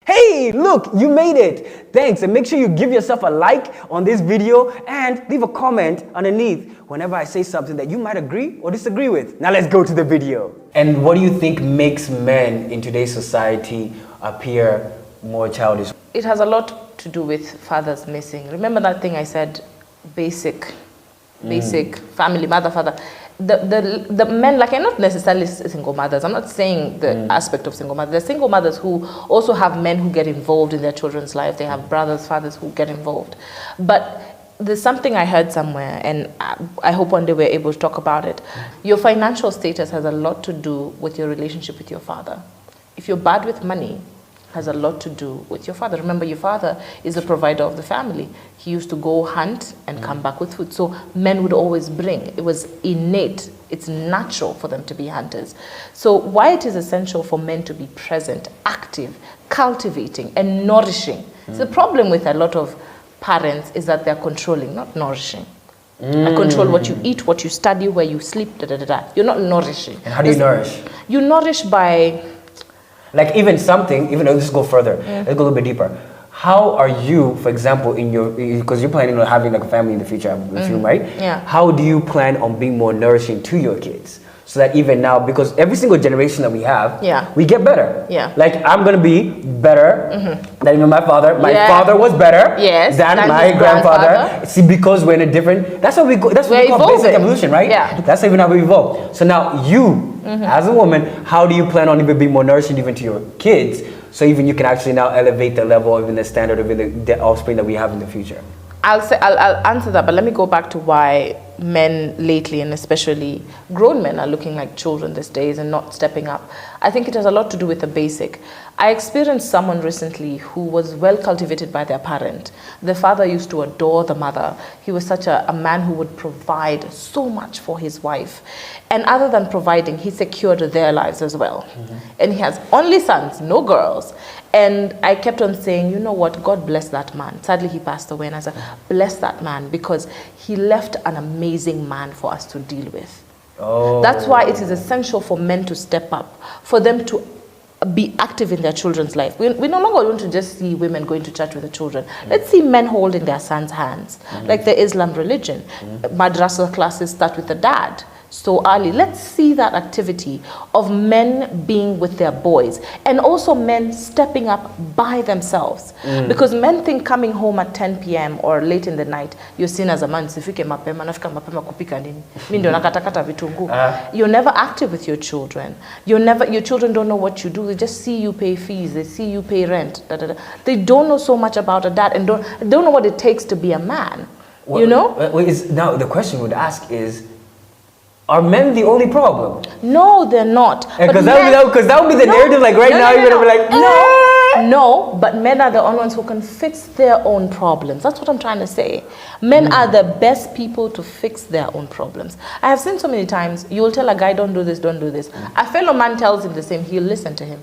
Hey, look, you made it. Thanks, and make sure you give yourself a like on this video and leave a comment underneath whenever I say something that you might agree or disagree with. Now let's go to the video. And what do you think makes men in today's society appear more childish? It has a lot to do with fathers missing. Remember that thing I said, basic family, mother, father. The men, like, I'm not necessarily single mothers. I'm not saying the aspect of single mothers. There's single mothers who also have men who get involved in their children's life. They have brothers, fathers who get involved. But there's something I heard somewhere, and I hope one day we're able to talk about it. Your financial status has a lot to do with your relationship with your father. If you're bad with money, has a lot to do with your father. Remember, your father is the provider of the family. He used to go hunt and come back with food. So men would always bring. It was innate. It's natural for them to be hunters. So why it is essential for men to be present, active, cultivating, and nourishing. So the problem with a lot of parents is that they're controlling, not nourishing. I control what you eat, what you study, where you sleep, You're not nourishing. And how do you nourish? You nourish by... Like even though let's go further, let's go a little bit deeper. How are you, for example, because you're planning on having like a family in the future, I assume, right? Yeah. How do you plan on being more nourishing to your kids? So that even now, because every single generation that we have, we get better. Yeah. Like I'm going to be better than even my father. My father was better than my grandfather. See, because we're in a different, that's what we call basic evolution, right? Yeah. That's even how we evolve. So now you, as a woman, how do you plan on even being more nourishing even to your kids, so even you can actually now elevate the level of the standard of the offspring that we have in the future? I'll answer that, but let me go back to why men lately, and especially grown men, are looking like children these days and not stepping up. I think it has a lot to do with the basic. I experienced someone recently who was well cultivated by their parent. The father used to adore the mother. He was such a man who would provide so much for his wife. And other than providing, he secured their lives as well. And he has only sons, no girls. And I kept on saying, you know what, God bless that man. Sadly, he passed away, and I said, bless that man, because he left an amazing man for us to deal with. Oh. That's why it is essential for men to step up, for them to be active in their children's life. We no longer want to just see women going to church with the children. Let's see men holding their sons' hands, like the Islam religion. Madrasa classes start with the dad. So early. Let's see that activity of men being with their boys, and also men stepping up by themselves. Because men think coming home at 10 p.m. or late in the night, you're seen as a man. You're never active with your children. Your children don't know what you do. They just see you pay fees. They see you pay rent. They don't know so much about a dad, and don't know what it takes to be a man. Well, now the question would ask is, are men the only problem? No, they're not. Because that would be the narrative. Like right now, you're gonna be like, no, but men are the only ones who can fix their own problems. That's what I'm trying to say. Men are the best people to fix their own problems. I have seen so many times, you will tell a guy, don't do this, don't do this. A fellow man tells him the same, he'll listen to him.